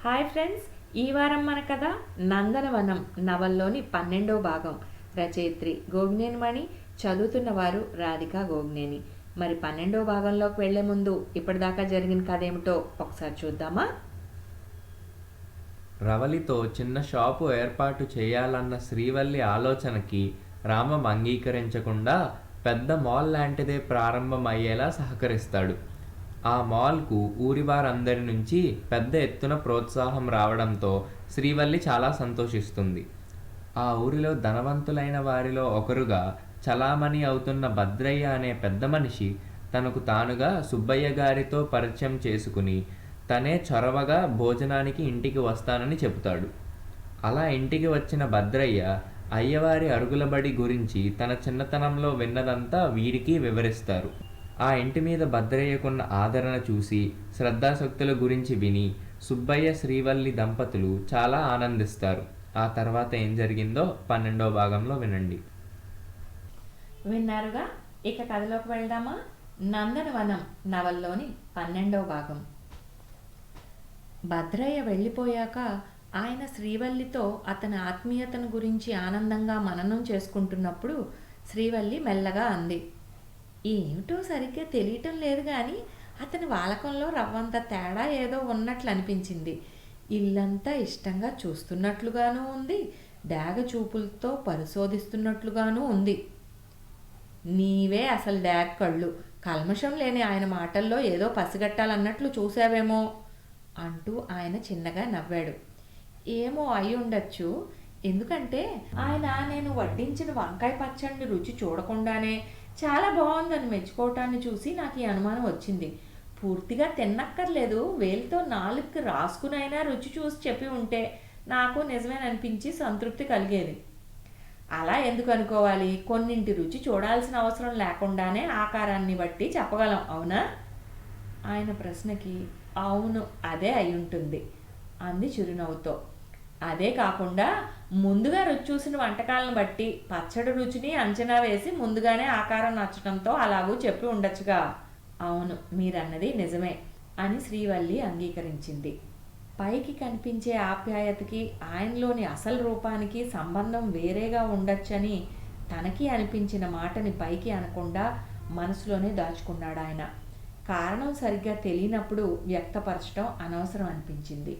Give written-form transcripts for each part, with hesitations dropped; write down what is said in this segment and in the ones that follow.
Hi friends, ఈ వారం మన కథ నందనవనం నవల్లోని 12వ భాగం. రచయిత్రి గోగ్నేని మణి, చదువుతున్న వారు రాధికా గోగ్నేని. మరి 12వ భాగంలోకి వెళ్లే ముందు ఇప్పటిదాకా జరిగిన కథ ఏమిటో ఒకసారి చూద్దామా? రవలితో చిన్న షాపు ఏర్పాటు చేయాలన్న శ్రీవల్లి ఆలోచనకి రామం అంగీకరించకుండా పెద్ద మాల్ లాంటిదే ప్రారంభం అయ్యేలా సహకరిస్తాడు. ఆ మాల్కు ఊరివారందరి నుంచి పెద్ద ఎత్తున ప్రోత్సాహం రావడంతో శ్రీవల్లి చాలా సంతోషిస్తుంది. ఆ ఊరిలో ధనవంతులైన వారిలో ఒకరుగా చలామణి అవుతున్న భద్రయ్య అనే పెద్ద మనిషి తనకు తానుగా సుబ్బయ్య గారితో పరిచయం చేసుకుని తనే చొరవగా భోజనానికి ఇంటికి వస్తానని చెబుతాడు. అలా ఇంటికి వచ్చిన భద్రయ్య అయ్యవారి అరుగులబడి గురించి తన చిన్నతనంలో విన్నదంతా వీరికి వివరిస్తారు. ఆ ఇంటి మీద భద్రయ్యకున్న ఆదరణ చూసి శ్రద్ధాశక్తుల గురించి విని సుబ్బయ్య శ్రీవల్లి దంపతులు చాలా ఆనందిస్తారు. ఆ తర్వాత ఏం జరిగిందో 12వ భాగంలో వినండి. విన్నారుగా, ఇక కథలోకి వెళ్దామా? నందనవనం నవల్లోని 12వ భాగం. భద్రయ్య వెళ్ళిపోయాక ఆయన శ్రీవల్లితో అతని ఆత్మీయతను గురించి ఆనందంగా మననం చేసుకుంటున్నప్పుడు శ్రీవల్లి మెల్లగా అంది, ఏమిటో సరిగ్గా తెలియటం లేదు కానీ అతని వాలకంలో రవ్వంత తేడా ఏదో ఉన్నట్లు అనిపించింది. ఇల్లంతా ఇష్టంగా చూస్తున్నట్లుగానూ ఉంది, డాగ చూపులతో పరిశోధిస్తున్నట్లుగానూ ఉంది. నీవే అసలు డాగ కళ్ళు, కల్మషం లేని ఆయన మాటల్లో ఏదో పసిగట్టాలన్నట్లు చూసావేమో అంటూ ఆయన చిన్నగా నవ్వాడు. ఏమో అయి ఉండొచ్చు, ఎందుకంటే ఆయన నేను వడ్డించిన వంకాయ పచ్చడిని రుచి చూడకుండానే చాలా బాగుందని మెచ్చుకోవటాన్ని చూసి నాకు ఈ అనుమానం వచ్చింది. పూర్తిగా తిన్నక్కర్లేదు, వేలితో నాలుగుకి రాసుకునైనా రుచి చూసి చెప్పి ఉంటే నాకు నిజమేననిపించి సంతృప్తి కలిగేది. అలా ఎందుకు అనుకోవాలి? కొన్నింటి రుచి చూడాల్సిన అవసరం లేకుండానే ఆకారాన్ని బట్టి చెప్పగలం, అవునా? ఆయన ప్రశ్నకి అవును, అదే అయి ఉంటుంది అంది చిరునవ్వుతో. అదే కాకుండా ముందుగా రుచి చూసిన వంటకాలను బట్టి పచ్చడి రుచిని అంచనా వేసి ముందుగానే ఆకారం నచ్చడంతో అలాగూ చెప్పి ఉండొచ్చుగా. అవును, మీరన్నది నిజమే అని శ్రీవల్లి అంగీకరించింది. పైకి కనిపించే ఆప్యాయతకి ఆయనలోని అసలు రూపానికి సంబంధం వేరేగా ఉండొచ్చని తనకి అనిపించిన మాటని పైకి అనకుండా మనసులోనే దాచుకున్నాడు ఆయన. కారణం సరిగ్గా తెలియనప్పుడు వ్యక్తపరచడం అనవసరం అనిపించింది.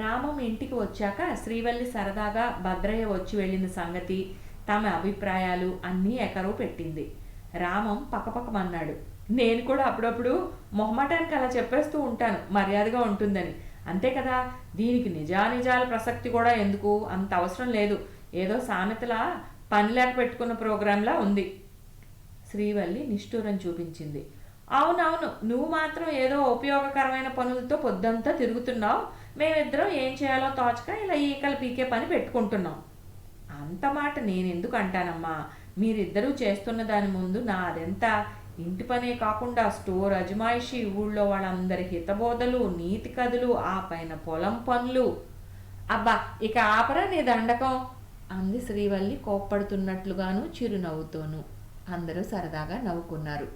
రామం ఇంటికి వచ్చాక శ్రీవల్లి సరదాగా భద్రయ్య వచ్చి వెళ్ళిన సంగతి, తమ అభిప్రాయాలు అన్నీ ఎకరవు పెట్టింది. రామం పక్కపక్కమన్నాడు, నేను కూడా అప్పుడప్పుడు మొహమాటానికి అలా చెప్పేస్తూ ఉంటాను, మర్యాదగా ఉంటుందని. అంతే కదా, దీనికి నిజానిజాల ప్రసక్తి కూడా ఎందుకు? అంత అవసరం లేదు, ఏదో సామెతలా పని లేక పెట్టుకున్న ప్రోగ్రాంలా ఉంది. శ్రీవల్లి నిష్ఠూరం చూపించింది. అవునవును, నువ్వు మాత్రం ఏదో ఉపయోగకరమైన పనులతో పొద్దంతా తిరుగుతున్నావు, మేమిద్దరం ఏం చేయాలో తోచక ఇలా ఈకలు పీకే పని పెట్టుకుంటున్నాం. అంత మాట నేనెందుకు అంటానమ్మా? మీరిద్దరూ చేస్తున్న దాని ముందు నాదెంత? ఇంటి పనే కాకుండా స్టోర్ అజమాయిషి, ఊళ్ళో వాళ్ళందరి హితబోధలు, నీతి కథలు, ఆ పైన పొలం పనులు. అబ్బా, ఇక ఆపరా నీ దండకం అంది శ్రీవల్లి కోప్పడుతున్నట్లుగాను చిరునవ్వుతోనూ. అందరూ సరదాగా నవ్వుకున్నారు.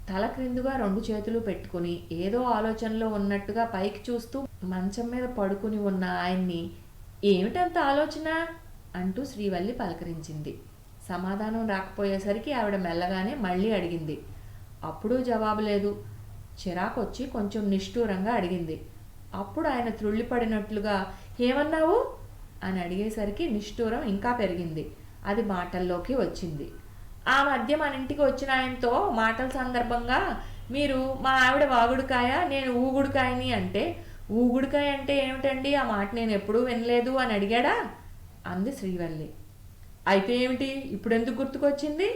తల క్రిందుగా 2 చేతులు పెట్టుకుని ఏదో ఆలోచనలో ఉన్నట్టుగా పైకి చూస్తూ మంచం మీద పడుకుని ఉన్న ఆయన్ని ఏమిటంత ఆలోచన అంటూ శ్రీవల్లి పలకరించింది. సమాధానం రాకపోయేసరికి ఆవిడ మెల్లగానే మళ్ళీ అడిగింది. అప్పుడు జవాబు లేదు. చిరాకొచ్చి కొంచెం నిష్ఠూరంగా అడిగింది. అప్పుడు ఆయన త్రుళ్ళిపడినట్లుగా ఏమన్నావు అని అడిగేసరికి నిష్ఠూరం ఇంకా పెరిగింది. అది మాటల్లోకి వచ్చింది. ఆ మధ్య మన ఇంటికి వచ్చిన ఆయనతో మాటల సందర్భంగా మీరు మా ఆవిడ వాగుడుకాయ, నేను ఊగుడుకాయని అంటే, ఊగుడుకాయ అంటే ఏమిటండి, ఆ మాట నేను ఎప్పుడూ వినలేదు అని అడిగాడా అంది శ్రీవల్లి. అయితే ఏమిటి, ఇప్పుడెందుకు గుర్తుకొచ్చింది?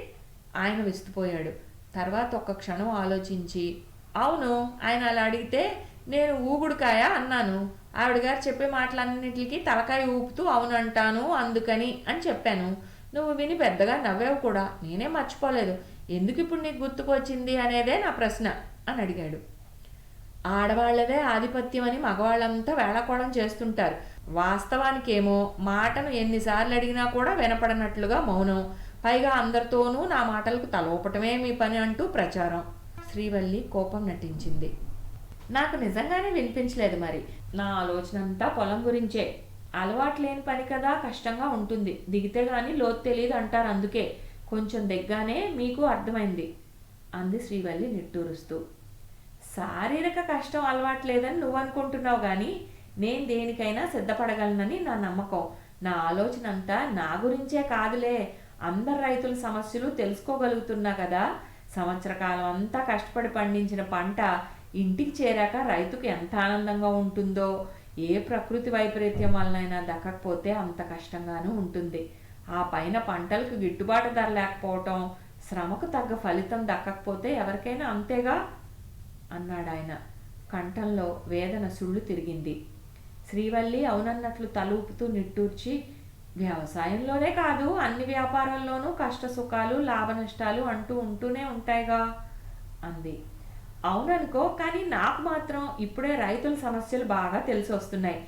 ఆయన విస్తుపోయాడు. తర్వాత ఒక్క క్షణం ఆలోచించి, అవును, ఆయన అలా అడిగితే నేను ఊగుడుకాయ అన్నాను. ఆవిడగారు చెప్పే మాటలన్నింటికి తలకాయ ఊపుతూ అవునంటాను అందుకని అని చెప్పాను. నువ్వు విని పెద్దగా నవ్వావు కూడా, నేనే మర్చిపోలేదు. ఎందుకు ఇప్పుడు నీకు గుర్తుకొచ్చింది అనేదే నా ప్రశ్న అని అడిగాడు. ఆడవాళ్లదే ఆధిపత్యం అని మగవాళ్ళంతా వేళాకోళం చేస్తుంటారు. వాస్తవానికేమో మాటను ఎన్నిసార్లు అడిగినా కూడా వినపడనట్లుగా మౌనం, పైగా అందరితోనూ నా మాటలకు తలోపటమే మీ పని అంటూ ప్రచారం. శ్రీవల్లి కోపం నటించింది. నాకు నిజంగానే వినిపించలేదు మరి. నా ఆలోచన అంతా పొలం గురించే. అలవాటు లేని పని కదా, కష్టంగా ఉంటుంది. దిగితే గాని లోతు తెలియదు అంటారు, అందుకే కొంచెం దిగ్గానే మీకు అర్థమైంది అంది శ్రీవల్లి నిట్టూరుస్తూ. శారీరక కష్టం అలవాటు లేదని నువ్వు అనుకుంటున్నావు కానీ నేను దేనికైనా సిద్ధపడగలనని నా నమ్మకం. నా ఆలోచన అంతా నా గురించే కాదులే, అందరు రైతుల సమస్యలు తెలుసుకోగలుగుతున్నా కదా. సంవత్సర కాలం అంతా కష్టపడి పండించిన పంట ఇంటికి చేరాక రైతుకు ఎంత ఆనందంగా ఉంటుందో. ఏ ప్రకృతి వైపరీత్యం వలనైనా దక్కకపోతే అంత కష్టంగానూ ఉంటుంది. ఆ పైన పంటలకు గిట్టుబాటు ధర లేకపోవటం, శ్రమకు తగ్గ ఫలితం దక్కకపోతే ఎవరికైనా అంతేగా అన్నాడాయన. కంఠంలో వేదన సుళ్ళు తిరిగింది. శ్రీవల్లి అవునన్నట్లు తలూపుతూ నిట్టూర్చి, వ్యవసాయంలోనే కాదు అన్ని వ్యాపారాల్లోనూ కష్ట సుఖాలు లాభ నష్టాలు అంటూ ఉంటూనే ఉంటాయిగా అంది. అవుననుకో, కానీ నాకు మాత్రం ఇప్పుడే రైతుల సమస్యలు బాగా తెలిసి వస్తున్నాయి.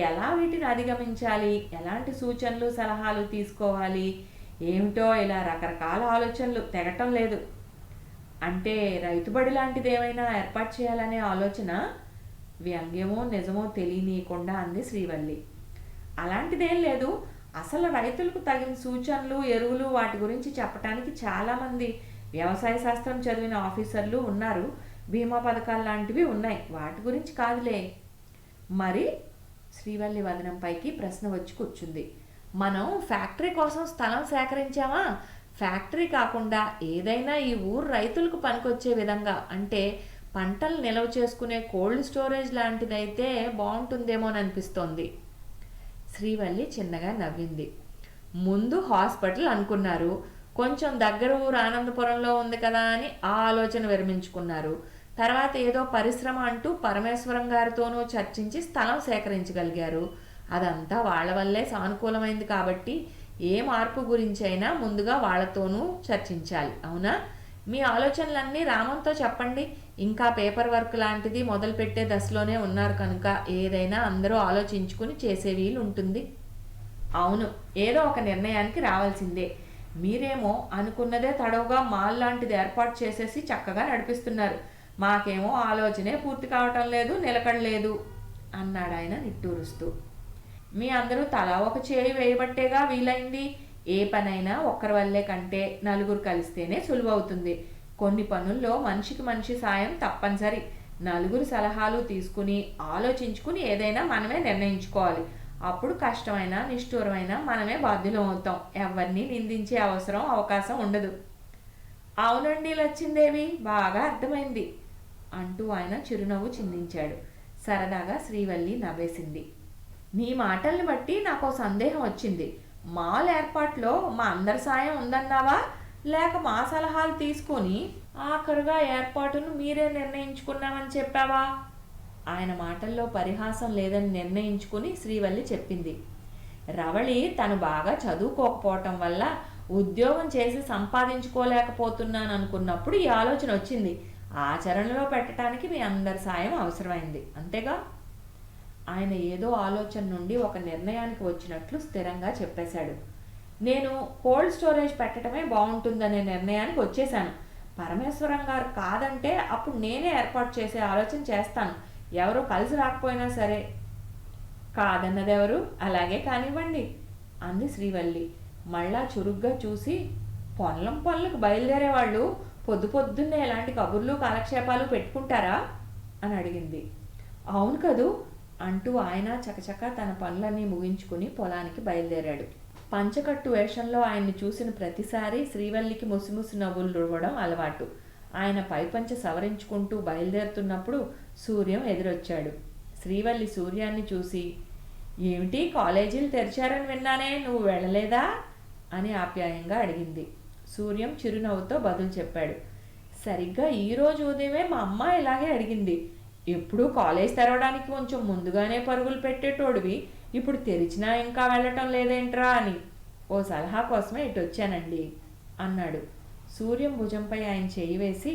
ఎలా వీటిని అధిగమించాలి, ఎలాంటి సూచనలు సలహాలు తీసుకోవాలి ఏమిటో ఇలా రకరకాల ఆలోచనలు తెగటం లేదు. అంటే రైతుబడి లాంటిది ఏమైనా ఏర్పాటు చేయాలనే ఆలోచన? వ్యంగ్యమో నిజమో తెలియనీయకుండా అంది శ్రీవల్లి. అలాంటిదేం లేదు. అసలు రైతులకు తగిన సూచనలు ఎరువులు వాటి గురించి చెప్పడానికి చాలామంది వ్యవసాయ శాస్త్రం చదివిన ఆఫీసర్లు ఉన్నారు. బీమా పథకాలు లాంటివి ఉన్నాయి. వాటి గురించి కాదులే. మరి శ్రీవల్లి వదనంపైకి ప్రశ్న వచ్చి కూర్చుంది. మనం ఫ్యాక్టరీ కోసం స్థలం సేకరించామా? ఫ్యాక్టరీ కాకుండా ఏదైనా ఈ ఊరు రైతులకు పనికొచ్చే విధంగా, అంటే పంటలు నిల్వ చేసుకునే కోల్డ్ స్టోరేజ్ లాంటిదైతే బాగుంటుందేమోననిపిస్తోంది. శ్రీవల్లి చిన్నగా నవ్వింది. ముందు హాస్పిటల్ అనుకున్నారు. కొంచెం దగ్గర ఊరు ఆనందపురంలో ఉంది కదా అని ఆ ఆలోచన విరమించుకున్నారు. తర్వాత ఏదో పరిశ్రమ అంటూ పరమేశ్వరం గారితోనూ చర్చించి స్థలం సేకరించగలిగారు. అదంతా వాళ్ళ వల్లే సానుకూలమైంది కాబట్టి ఏ మార్పు గురించి అయినా ముందుగా వాళ్ళతోనూ చర్చించాలి. అవునా? మీ ఆలోచనలన్నీ రామంతో చెప్పండి. ఇంకా పేపర్ వర్క్ లాంటిది మొదలుపెట్టే దశలోనే ఉన్నారు కనుక ఏదైనా అందరూ ఆలోచించుకుని చేసే వీలు ఉంటుంది. అవును, ఏదో ఒక నిర్ణయానికి రావాల్సిందే. మీరేమో అనుకున్నదే తడవుగా మాల్ లాంటిది ఏర్పాటు చేసేసి చక్కగా నడిపిస్తున్నారు. మాకేమో ఆలోచనే పూర్తి కావటం లేదు, నిలకడలేదు అన్నాడాయన నిట్టూరుస్తూ. మీ అందరూ తలా ఒక చేయి వేయబట్టేగా వీలైంది. ఏ పనైనా ఒక్కరి వల్లే కంటే నలుగురు కలిస్తేనే సులువవుతుంది. కొన్ని పనుల్లో మనిషికి మనిషి సాయం తప్పనిసరి. నలుగురు సలహాలు తీసుకుని ఆలోచించుకుని ఏదైనా మనమే నిర్ణయించుకోవాలి. అప్పుడు కష్టమైనా నిష్ఠూరమైనా మనమే బాధ్యులం అవుతాం. ఎవరిని నిందించే అవకాశం ఉండదు. అవునండి లచ్చిందేవి, బాగా అర్థమైంది అంటూ ఆయన చిరునవ్వు చిందించాడు. సరదాగా శ్రీవల్లి నవ్వేసింది. నీ మాటల్ని బట్టి నాకు సందేహం వచ్చింది. మాల్ ఏర్పాట్లో మా అందరి సాయం ఉందన్నావా, లేక మా సలహాలు తీసుకొని ఆఖరుగా ఏర్పాటును మీరే నిర్ణయించుకున్నామని చెప్పావా? ఆయన మాటల్లో పరిహాసం లేదని నిర్ణయించుకుని శ్రీవల్లి చెప్పింది. రవళి తను బాగా చదువుకోకపోవటం వల్ల ఉద్యోగం చేసి సంపాదించుకోలేకపోతున్నాను అనుకున్నప్పుడు ఈ ఆలోచన వచ్చింది. ఆచరణలో పెట్టడానికి మీ అందరి సాయం అవసరమైంది, అంతేగా? ఆయన ఏదో ఆలోచన నుండి ఒక నిర్ణయానికి వచ్చినట్లు స్థిరంగా చెప్పేశాడు. నేను కోల్డ్ స్టోరేజ్ పెట్టడమే బాగుంటుందనే నిర్ణయానికి వచ్చేశాను. పరమేశ్వరం గారు కాదంటే అప్పుడు నేనే ఏర్పాటు చేసే ఆలోచన చేస్తాను. ఎవరో కలిసి రాకపోయినా సరే. కాదన్నదెవరు? అలాగే కానివ్వండి అంది శ్రీవల్లి మళ్ళా చురుగ్గా చూసి. పనులకు బయలుదేరేవాళ్ళు పొద్దున్నే ఎలాంటి కబుర్లు కాలక్షేపాలు పెట్టుకుంటారా అని అడిగింది. అవును కదూ అంటూ ఆయన చకచక తన పనులన్నీ ముగించుకుని పొలానికి బయలుదేరాడు. పంచకట్టు వేషంలో ఆయన్ని చూసిన ప్రతిసారి శ్రీవల్లికి ముసిముసి నవ్వులు రువ్వడం అలవాటు. ఆయన పైపంచ సవరించుకుంటూ బయలుదేరుతున్నప్పుడు సూర్యం ఎదురొచ్చాడు. శ్రీవల్లి సూర్యాన్ని చూసి, ఏమిటి కాలేజీలు తెరిచారని విన్నానే, నువ్వు వెళ్ళలేదా అని ఆప్యాయంగా అడిగింది. సూర్యం చిరునవ్వుతో బదులు చెప్పాడు. సరిగ్గా ఈరోజు ఉదయమే మా అమ్మ ఇలాగే అడిగింది. ఎప్పుడూ కాలేజ్ తెరవడానికి కొంచెం ముందుగానే పరుగులు పెట్టేటోడివి, ఇప్పుడు తెరిచినా ఇంకా వెళ్ళటం లేదేంట్రా అని. ఓ సలహా కోసమే ఇటు వచ్చానండి అన్నాడు. సూర్యం భుజంపై ఆయన చేయి వేసి,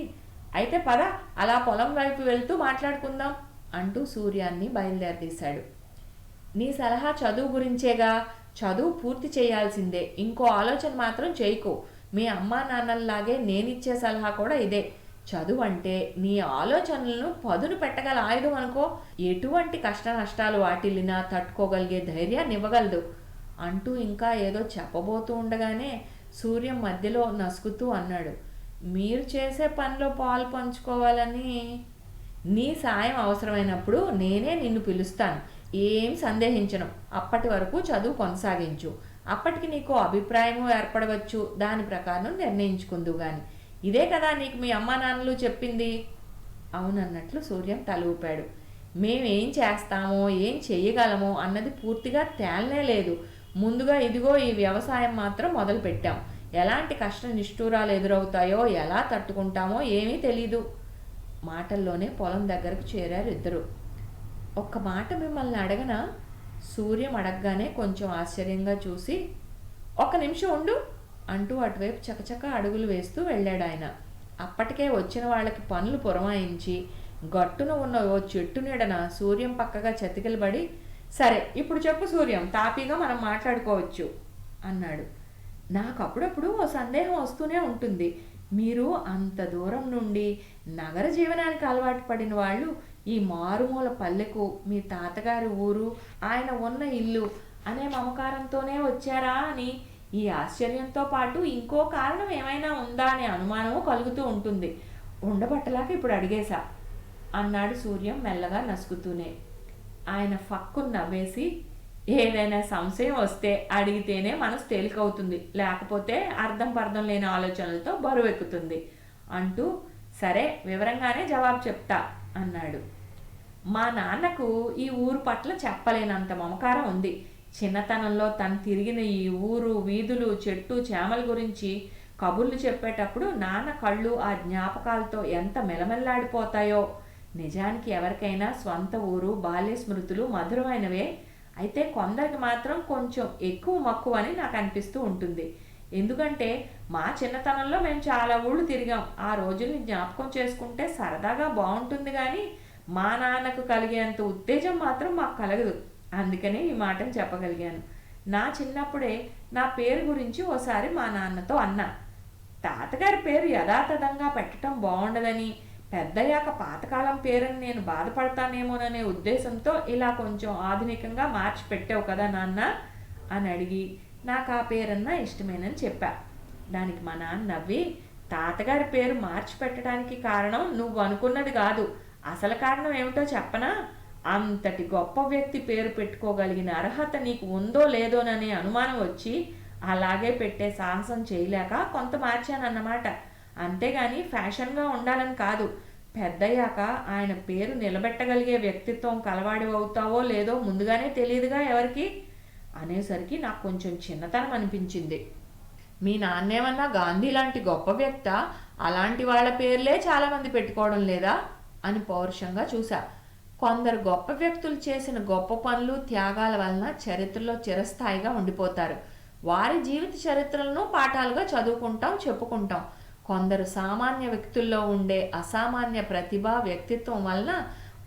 అయితే పద అలా పొలం వైపు వెళ్తూ మాట్లాడుకుందాం అంటూ సూర్యాన్ని బయలుదేరదీశాడు. నీ సలహా చదువు గురించేగా. చదువు పూర్తి చేయాల్సిందే, ఇంకో ఆలోచన మాత్రం చేయకు. మీ అమ్మా నాన్నల్లాగే నేనిచ్చే సలహా కూడా ఇదే. చదువు అంటే నీ ఆలోచనలను పదును పెట్టగల ఆయుధం అనుకో. ఎటువంటి కష్ట నష్టాలు వాటిల్లినా తట్టుకోగలిగే ధైర్యాన్ని ఇవ్వగలదు అంటూ ఇంకా ఏదో చెప్పబోతూ ఉండగానే సూర్యం మధ్యలో నసుకుతూ అన్నాడు, మీరు చేసే పనిలో పాలు పంచుకోవాలని నీ సాయం అవసరమైనప్పుడు నేనే నిన్ను పిలుస్తాను. ఏం సందేహించను. అప్పటి వరకు చదువు కొనసాగించు. అప్పటికి నీకు అభిప్రాయము ఏర్పడవచ్చు. దాని ప్రకారం నిర్ణయించుకుందు గాని. ఇదే కదా నీకు మీ అమ్మా నాన్నలు చెప్పింది. అవునన్నట్లు సూర్యం తల ఊపాడు. మేమేం చేస్తామో ఏం చెయ్యగలమో అన్నది పూర్తిగా తేలనే లేదు. ముందుగా ఇదిగో ఈ వ్యవసాయం మాత్రం మొదలు పెట్టాం. ఎలాంటి కష్ట నిష్ఠూరాలు ఎదురవుతాయో ఎలా తట్టుకుంటామో ఏమీ తెలీదు. మాటల్లోనే పొలం దగ్గరకు చేరారు ఇద్దరు. ఒక్క మాట మిమ్మల్ని అడగనా? సూర్యం అడగగానే కొంచెం ఆశ్చర్యంగా చూసి, ఒక్క నిమిషం ఉండు అంటూ అటువైపు చకచక అడుగులు వేస్తూ వెళ్ళాడు ఆయన. అప్పటికే వచ్చిన వాళ్ళకి పనులు పురమాయించి గట్టున ఉన్న ఓ చెట్టు నీడన సూర్యం పక్కగా చతికిలబడి, సరే ఇప్పుడు చెప్పు సూర్యం, తాపీగా మనం మాట్లాడుకోవచ్చు అన్నాడు. నాకు అప్పుడప్పుడు ఓ సందేహం వస్తూనే ఉంటుంది. మీరు అంత దూరం నుండి నగర జీవనానికి అలవాటు పడిన వాళ్ళు ఈ మారుమూల పల్లెకు మీ తాతగారి ఊరు, ఆయన ఉన్న ఇల్లు అనే మమకారంతోనే వచ్చారా అని ఈ ఆశ్చర్యంతో పాటు ఇంకో కారణం ఏమైనా ఉందా అనే అనుమానము కలుగుతూ ఉంటుంది. ఉండబట్టలాక ఇప్పుడు అడిగేశా అన్నాడు సూర్యం మెల్లగా నసుకుతూనే. ఆయన ఫక్కును నవ్వేసి, ఏదైనా సంశయం వస్తే అడిగితేనే మనసు తేలికవుతుంది, లేకపోతే అర్థం పర్థం లేని ఆలోచనలతో బరువెక్కుతుంది అంటూ, సరే వివరంగానే జవాబు చెప్తా అన్నాడు. మా నాన్నకు ఈ ఊరు పట్ల చెప్పలేనంత మమకారం ఉంది. చిన్నతనంలో తను తిరిగిన ఈ ఊరు వీధులు చెట్టు చేమల గురించి కబుర్లు చెప్పేటప్పుడు నాన్న కళ్ళు ఆ జ్ఞాపకాలతో ఎంత మెలమెల్లాడిపోతాయో. నిజానికి ఎవరికైనా స్వంత ఊరు బాల్య స్మృతులు మధురమైనవే. అయితే కొందరికి మాత్రం కొంచెం ఎక్కువ మక్కువ అని నాకు అనిపిస్తూ ఉంటుంది. ఎందుకంటే మా చిన్నతనంలో మేము చాలా ఊళ్ళు తిరిగాం. ఆ రోజుల్ని జ్ఞాపకం చేసుకుంటే సరదాగా బాగుంటుంది కానీ మా నాన్నకు కలిగేంత ఉత్తేజం మాత్రం మాకు కలగదు. అందుకనే ఈ మాటను చెప్పగలిగాను. నా చిన్నప్పుడే నా పేరు గురించి ఓసారి మా నాన్నతో అన్నా. తాతగారి పేరు యథాతథంగా పెట్టడం బాగుండదని, పెద్దయ్యాక పాతకాలం పేరని నేను బాధపడతానేమోననే ఉద్దేశంతో ఇలా కొంచెం ఆధునికంగా మార్చి పెట్టావు కదా నాన్న అని అడిగి, నాకు ఆ పేరన్నా ఇష్టమేనని చెప్పా. దానికి మా నాన్న నవ్వి, తాతగారి పేరు మార్చి పెట్టడానికి కారణం నువ్వు అనుకున్నది కాదు, అసలు కారణం ఏమిటో చెప్పనా? అంతటి గొప్ప వ్యక్తి పేరు పెట్టుకోగలిగిన అర్హత నీకు ఉందో లేదోననే అనుమానం వచ్చి అలాగే పెట్టే సాహసం చేయలేక కొంత మార్చానన్నమాట. అంతేగాని ఫ్యాషన్గా ఉండాలని కాదు. పెద్దయ్యాక ఆయన పేరు నిలబెట్టగలిగే వ్యక్తిత్వం కలవాడి అవుతావో లేదో ముందుగానే తెలియదుగా ఎవరికి అనేసరికి నాకు కొంచెం చిన్నతనం అనిపించింది. మీ నాన్నేమన్నా గాంధీ లాంటి గొప్ప వ్యక్త? అలాంటి వాళ్ళ పేర్లే చాలామంది పెట్టుకోవడం లేదా అని పౌరుషంగా చూశా. కొందరు గొప్ప వ్యక్తులు చేసిన గొప్ప పనులు త్యాగాల వలన చరిత్రలో చిరస్థాయిగా ఉండిపోతారు. వారి జీవిత చరిత్రలను పాఠాలుగా చదువుకుంటాం, చెప్పుకుంటాం. కొందరు సామాన్య వ్యక్తుల్లో ఉండే అసామాన్య ప్రతిభ వ్యక్తిత్వం వలన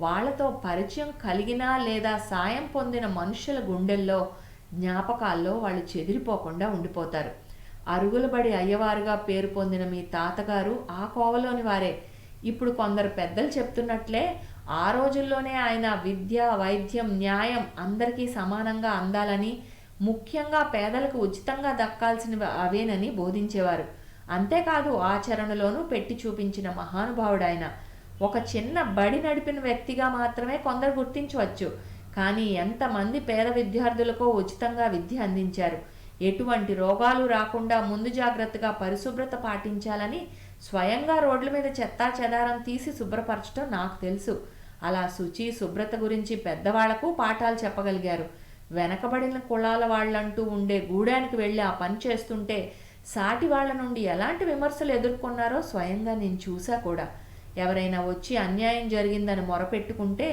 వాళ్లతో పరిచయం కలిగిన లేదా సాయం పొందిన మనుషుల గుండెల్లో జ్ఞాపకాల్లో వాళ్ళు చెదిరిపోకుండా ఉండిపోతారు. అరుగులబడి అయ్యవారుగా పేరు పొందిన మీ తాతగారు ఆ కోవలోని వారే. ఇప్పుడు కొందరు పెద్దలు చెప్తున్నట్లే ఆ రోజుల్లోనే ఆయన విద్య, వైద్యం, న్యాయం అందరికీ సమానంగా అందాలని, ముఖ్యంగా పేదలకు ఉచితంగా దక్కాల్సినవి అవేనని బోధించేవారు. అంతేకాదు ఆచరణలోనూ పెట్టి చూపించిన మహానుభావుడాయన. ఒక చిన్న బడి నడిపిన వ్యక్తిగా మాత్రమే కొందరు గుర్తించవచ్చు. కానీ ఎంతమంది పేద విద్యార్థులకో ఉచితంగా విద్య అందించారు. ఎటువంటి రోగాలు రాకుండా ముందు జాగ్రత్తగా పరిశుభ్రత పాటించాలని స్వయంగా రోడ్ల మీద చెత్తా చెదారం తీసి శుభ్రపరచడం నాకు తెలుసు. అలా శుచి, శుభ్రత గురించి పెద్దవాళ్లకు పాఠాలు చెప్పగలిగారు. వెనకబడిన కులాల వాళ్ళంటూ ఉండే గూడానికి వెళ్ళి ఆ పని చేస్తుంటే సాటి వాళ్ళ నుండి ఎలాంటి విమర్శలు ఎదుర్కొన్నారో స్వయంగా నేను చూసా కూడా. ఎవరైనా వచ్చి అన్యాయం జరిగిందని మొరపెట్టుకుంటే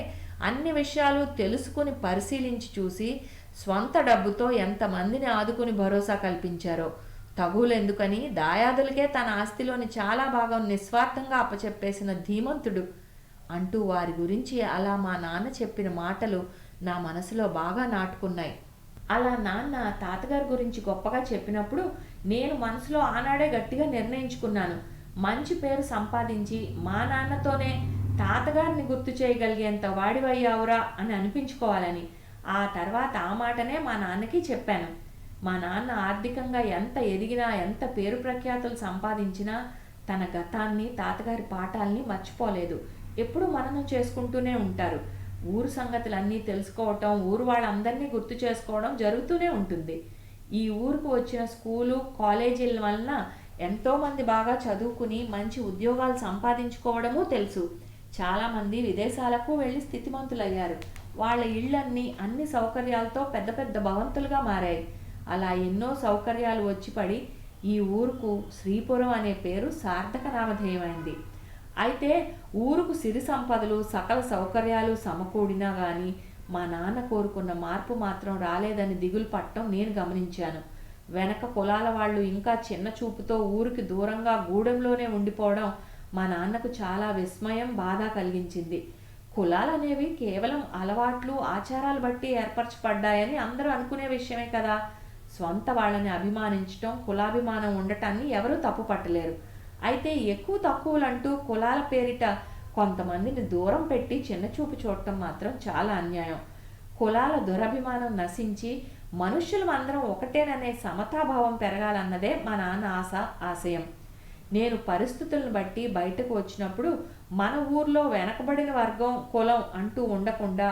అన్ని విషయాలు తెలుసుకుని పరిశీలించి చూసి స్వంత డబ్బుతో ఎంతమందిని ఆదుకుని భరోసా కల్పించారో. తగులెందుకని దాయాదులకే తన ఆస్తిలోని చాలా భాగం నిస్వార్థంగా అప్పచెప్పేసిన ధీమంతుడు అంటూ వారి గురించి అలా మా నాన్న చెప్పిన మాటలు నా మనసులో బాగా నాటుకున్నాయి. అలా నాన్న తాతగారి గురించి గొప్పగా చెప్పినప్పుడు నేను మనసులో ఆనాడే గట్టిగా నిర్ణయించుకున్నాను, మంచి పేరు సంపాదించి మా నాన్నతోనే తాతగారిని గుర్తు చేయగలిగేంత వాడివయ్యావురా అని అనిపించుకోవాలని. ఆ తర్వాత ఆ మాటనే మా నాన్నకి చెప్పాను. మా నాన్న ఆర్థికంగా ఎంత ఎదిగినా, ఎంత పేరు ప్రఖ్యాతులు సంపాదించినా తన గతాన్ని, తాతగారి పాఠాలని మర్చిపోలేదు. ఎప్పుడూ మననం చేసుకుంటూనే ఉంటారు. ఊరు సంగతులన్నీ తెలుసుకోవటం, ఊరు వాళ్ళందరినీ గుర్తు చేసుకోవడం జరుగుతూనే ఉంటుంది. ఈ ఊరుకు వచ్చిన స్కూలు, కాలేజీల వలన ఎంతోమంది బాగా చదువుకుని మంచి ఉద్యోగాలు సంపాదించుకోవడమూ తెలుసు. చాలామంది విదేశాలకు వెళ్ళి స్థితిమంతులయ్యారు. వాళ్ళ ఇళ్ళన్నీ అన్ని సౌకర్యాలతో పెద్ద పెద్ద భవంతులుగా మారాయి. అలా ఎన్నో సౌకర్యాలు వచ్చి పడి ఈ ఊరుకు శ్రీపురం అనే పేరు సార్థక నామధేయమైంది. అయితే ఊరుకు సిరి సంపదలు, సకల సౌకర్యాలు సమకూడినా కానీ మా నాన్న కోరుకున్న మార్పు మాత్రం రాలేదని దిగులు పట్టడం నేను గమనించాను. వెనక కులాల వాళ్ళు ఇంకా చిన్న చూపుతో ఊరికి దూరంగా గూడెంలోనే ఉండిపోవడం మా నాన్నకు చాలా విస్మయం, బాధ కలిగించింది. కులాలనేవి కేవలం అలవాట్లు, ఆచారాలు బట్టి ఏర్పరచబడ్డాయని అందరూ అనుకునే విషయమే కదా. స్వంత వాళ్ళని అభిమానించటం, కులాభిమానం ఉండటాన్ని ఎవరూ తప్పు పట్టలేరు. అయితే ఎక్కువ తక్కువలంటూ కులాల పేరిట కొంతమందిని దూరం పెట్టి చిన్నచూపు చూడటం మాత్రం చాలా అన్యాయం. కులాల దురభిమానం నశించి మనుష్యులు అందరం ఒకటేననే సమతాభావం పెరగాలన్నదే మా నాన్న ఆశయం. నేను పరిస్థితులను బట్టి బయటకు వచ్చినప్పుడు మన ఊర్లో వెనకబడిన వర్గం, కులం అంటూ ఉండకుండా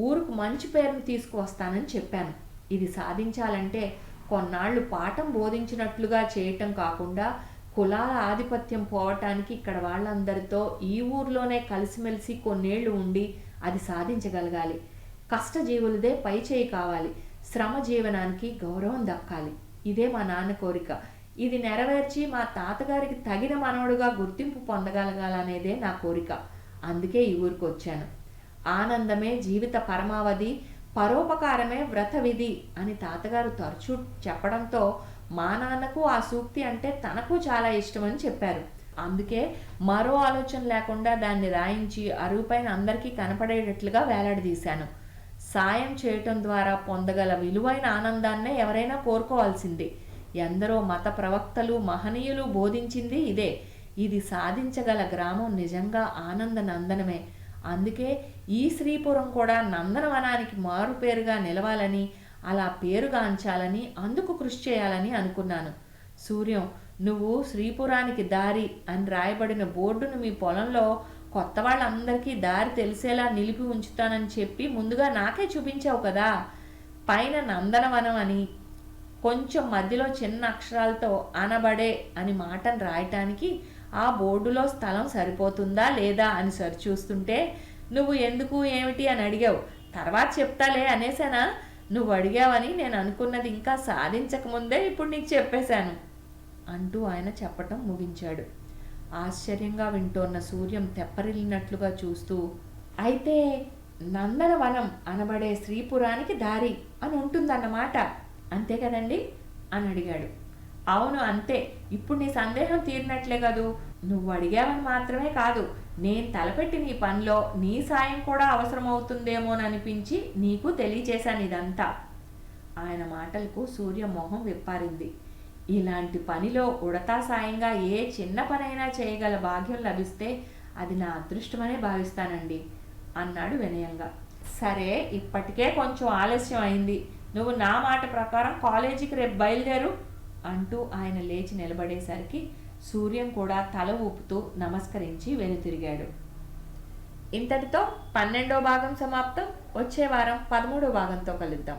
ఊరుకు మంచి పేరును తీసుకువస్తానని చెప్పాను. ఇది సాధించాలంటే కొన్నాళ్ళు పాఠం బోధించినట్లుగా చేయటం కాకుండా కులాల ఆధిపత్యం పోవటానికి ఇక్కడ వాళ్ళందరితో ఈ ఊర్లోనే కలిసిమెలిసి కొన్నేళ్లు ఉండి అది సాధించగలగాలి. కష్టజీవులదే పై చేయి కావాలి. శ్రమ జీవనానికి గౌరవం దక్కాలి. ఇదే మా నాన్న కోరిక. ఇది నెరవేర్చి మా తాతగారికి తగిన మనవడుగా గుర్తింపు పొందగలగాలనేదే నా కోరిక. అందుకే ఈ ఊరికి వచ్చాను. ఆనందమే జీవిత పరమావధి, పరోపకారమే వ్రత విధి అని తాతగారు తరచూ చెప్పడంతో మా నాన్నకు ఆ సూక్తి అంటే తనకు చాలా ఇష్టమని చెప్పారు. అందుకే మరో ఆలోచన లేకుండా దాన్ని రాయించి అరువుపైన అందరికీ కనపడేటట్లుగా వేలాడదీశాను. సాయం చేయటం ద్వారా పొందగల విలువైన ఆనందాన్నే ఎవరైనా కోరుకోవాల్సింది. ఎందరో మత ప్రవక్తలు, మహనీయులు బోధించింది ఇదే. ఇది సాధించగల గ్రామం నిజంగా ఆనంద నందనమే. అందుకే ఈ శ్రీపురం కూడా నందనవనానికి మారు పేరుగా నిలవాలని, అలా పేరుగాంచాలని, అందుకు కృషి చేయాలని అనుకున్నాను. సూర్యం, నువ్వు శ్రీపురానికి దారి అని రాయబడిన బోర్డును మీ పొలంలో కొత్త వాళ్ళందరికీ దారి తెలిసేలా నిలిపి ఉంచుతానని చెప్పి ముందుగా నాకే చూపించావు కదా. పైన నందనవనం అని కొంచెం మధ్యలో చిన్న అక్షరాలతో అనబడే అని మాటను రాయటానికి ఆ బోర్డులో స్థలం సరిపోతుందా లేదా అని సరిచూస్తుంటే నువ్వు ఎందుకు ఏమిటి అని అడిగావు. తర్వాత చెప్తాలే అనేసానా? నువ్వు అడిగావని నేను అనుకున్నది ఇంకా సాధించకముందే ఇప్పుడు నీకు చెప్పేశాను అంటూ ఆయన చెప్పటం ముగించాడు. ఆశ్చర్యంగా వింటోన్న సూర్యం తెప్పరిల్లినట్లుగా చూస్తూ, అయితే నందనవనం అనబడే శ్రీపురానికి దారి అని ఉంటుందన్నమాట, అంతే కదండి అని అడిగాడు. అవును అంతే. ఇప్పుడు నీ సందేహం తీరినట్లే కదూ. నువ్వు అడిగావని మాత్రమే కాదు, నేను తలపెట్టి నీ పనిలో నీ సాయం కూడా అవసరమవుతుందేమోననిపించి నీకు తెలియచేశాను ఇదంతా. ఆయన మాటలకు సూర్య మొహం విప్పారింది. ఇలాంటి పనిలో ఉడతా సాయంగా ఏ చిన్న పనైనా చేయగల భాగ్యం లభిస్తే అది నా అదృష్టమనే భావిస్తానండి అన్నాడు వినయంగా. సరే, ఇప్పటికే కొంచెం ఆలస్యం అయింది. నువ్వు నా మాట ప్రకారం కాలేజీకి రేపు బయలుదేరు అంటూ ఆయన లేచి నిలబడేసరికి సూర్యం కూడా తల ఊపుతూ నమస్కరించి వెనుతిరిగాడు. ఇంతటితో 12వ భాగం సమాప్తం. వచ్చే వారం 13వ భాగంతో కలుద్దాం.